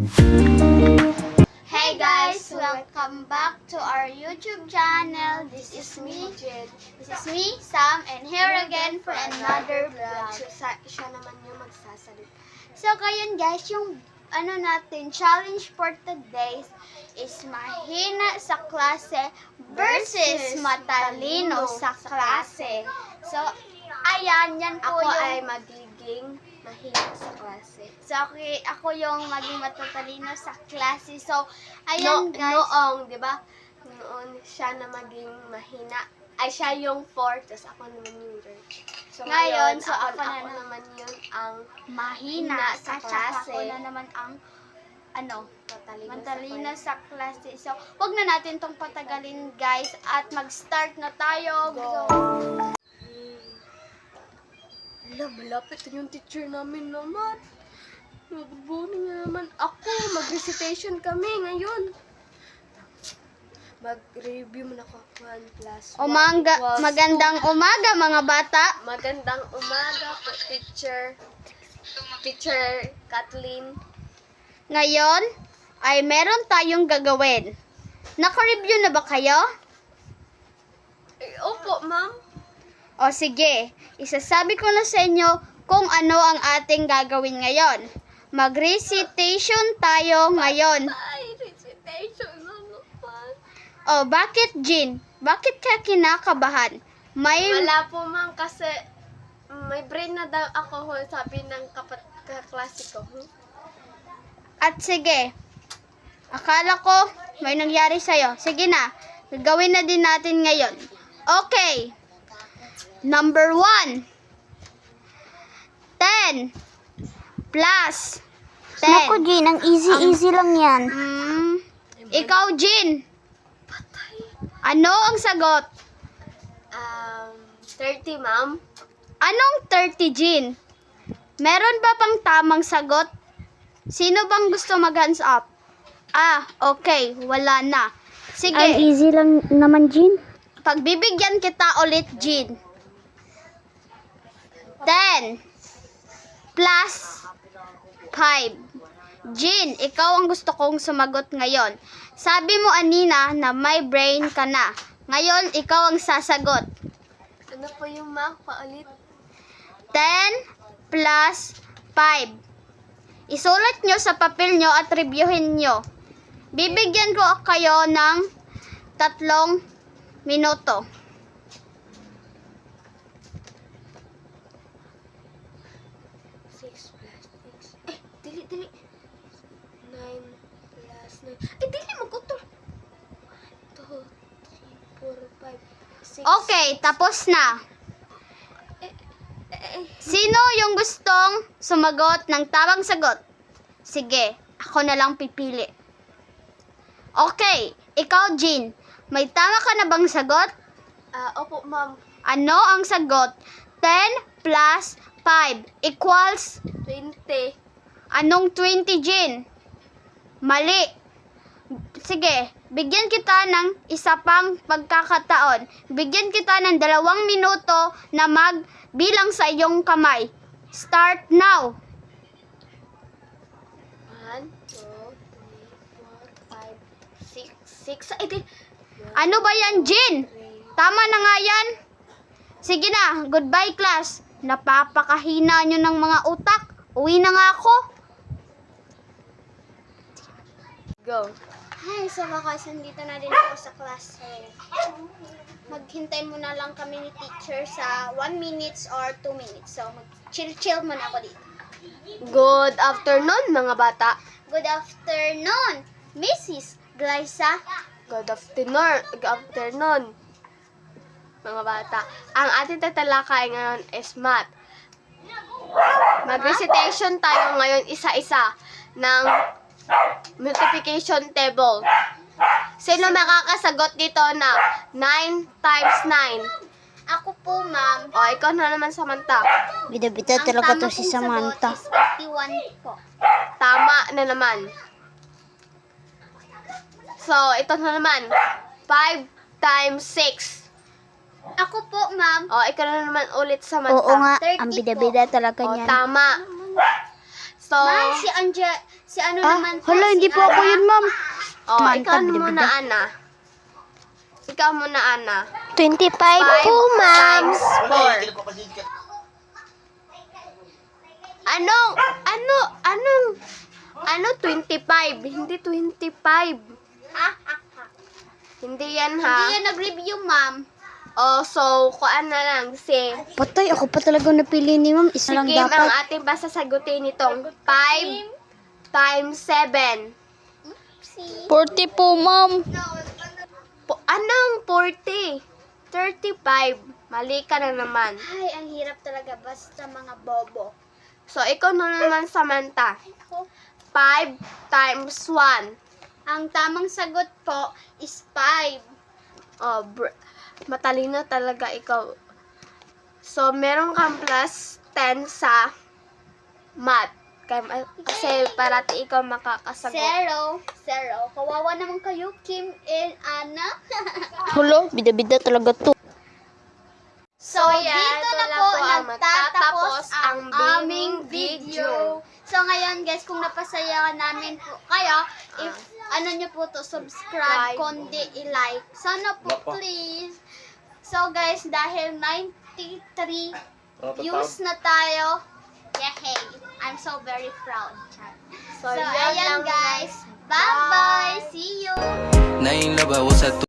Hey guys, welcome back to our YouTube channel. This is me, Sam, and here again for another vlog. Siya naman yung magsasalit. So ngayon guys, yung challenge for today is mahina sa klase versus matalino sa klase. So, ayan, yan po Ako yung... ay magiging mahina sa klase. So, ako yung maging matatalino sa klase. So, ayan guys. Noong, di ba? Noon siya na maging mahina. Ay, siya yung 4, tapos ako naman yung third. So, Ngayon, ngayon, so ako ako naman yung ang mahina sa at saka klase. ako na naman ang matalino sa sa klase. So, wag na natin tong patagalin guys at mag-start na tayo. Go! Hala, malapit na yung teacher namin naman. Nabubunin na naman ako. Mag-recitation kami ngayon. Mag-review muna ako. 1 plus 1 equals Magandang umaga mga bata. Magandang umaga po, teacher. Teacher Kathleen. Ngayon ay meron tayong gagawin. Naka-review na ba kayo? Opo, ma'am. O sige, isasabi ko na sa inyo kung ano ang ating gagawin ngayon. Mag-recitation tayo ngayon. Ay, recitation na naman. O bakit Jean? Bakit ka kinakabahan? Wala po, ma'am, kasi may brain na daw ako, sabi ng kaklase ko. At sige, akala ko may nangyari sa'yo. Sige na, gagawin na din natin ngayon. Okay. Number 1. 10 plus 10. Naku, Jean, ang easy lang yan. Ikaw, Jean. Ano ang sagot? 30, ma'am. Anong 30, Jean? Meron ba pang tamang sagot? Sino bang gusto mag-hands up? Okay. Wala na. Sige. Ang easy lang naman, Jean. Pagbibigyan kita ulit, Jean. 10 plus 5. Jean, ikaw ang gusto kong sumagot ngayon. Sabi mo anina na may brain ka na. Ngayon, ikaw ang sasagot. Ano po yung ma'am? Paulit. 10 plus 5. Isulat nyo sa papel nyo at reviewin nyo. Bibigyan ko kayo ng 3 minuto. 6 plus 6. Dili. 9 plus 9. Dili, mag-utol. 2, 3, 4, 5, 6. Okay, tapos na. Sino yung gustong sumagot ng tamang sagot? Sige, ako na lang pipili. Okay, ikaw, Jean. May tama ka na bang sagot? Opo, ma'am. Ano ang sagot? 10 plus 5 equals 20. anong 20, Jean? Mali. Sige, bigyan kita ng isa pang pagkakataon. Bigyan kita ng 2 minuto na magbilang sa iyong kamay. Start now. 1, 2, 3, 4, 5, 6. Ano ba yan, Jean? Tama na nga yan. Sige na, goodbye class. Napapakahina nyo ng mga utak. Uwi na nga ako. Go. Ay, sa wakas, nandito na din ako sa class. Maghintay muna lang kami ni teacher sa 1 minutes or 2 minutes. So, mag-chill muna ako dito. Good afternoon, mga bata. Good afternoon, Mrs. Glyza. Good afternoon, mga bata. Ang ating tatalakay ngayon is math. Mag-recitation tayo ngayon isa-isa ng multiplication table. Sino makakasagot dito na 9 times 9? Ako po, ma'am. O, ikaw na naman, Samantha. Bida-bida Ang talaga tama to si kong Samantha. sagot is 81 po. Tama na naman. So, ito na naman. 5 times 6. Ako po, ma'am. O, ikaw na naman ulit, Samantha. Oo nga, 30 ang bida-bida talaga O, niyan. tama. So, Ma'am, si ano naman po? Hala, hindi si po ako yun, ma'am. oh, Manta, ikaw bida-bida. muna, Ana. Ikaw muna, Ana. 25 5 po, ma'am. times 4. Ano 25? Hindi 25. Hindi yan, ha? Hindi yan nag-review, ma'am. Oh, so, kuan na lang si Patay, ako pa talaga napili ni ma'am. Isa lang Kim ang dapat. ating sasagutin nitong 5 times 7. 40 po, ma'am. Anong 40? 35. Mali ka na naman. Ay, ang hirap talaga. Basta mga bobo. So, ikaw na naman, Samantha. 5 times 1. Ang tamang sagot po is 5. Oh, matalino talaga ikaw. So, meron kang plus 10 sa math. Kasi parati ikaw makakasagot. 0. Kawawa naman kayo, Kim and Ana. Hulo, bida-bida talaga to. So, yan, dito ito na na po po ang nagtatapos ang matatapos aming ang video. So, ngayon guys, kung napasaya namin po kayo, if ano nyo po to, subscribe, kundi i-like. Sana po, please. So, guys, dahil 93 views na tayo, yehey! I'm so very proud. So, yan ayan lang, guys. Bye-bye! See you! Nadie la babosa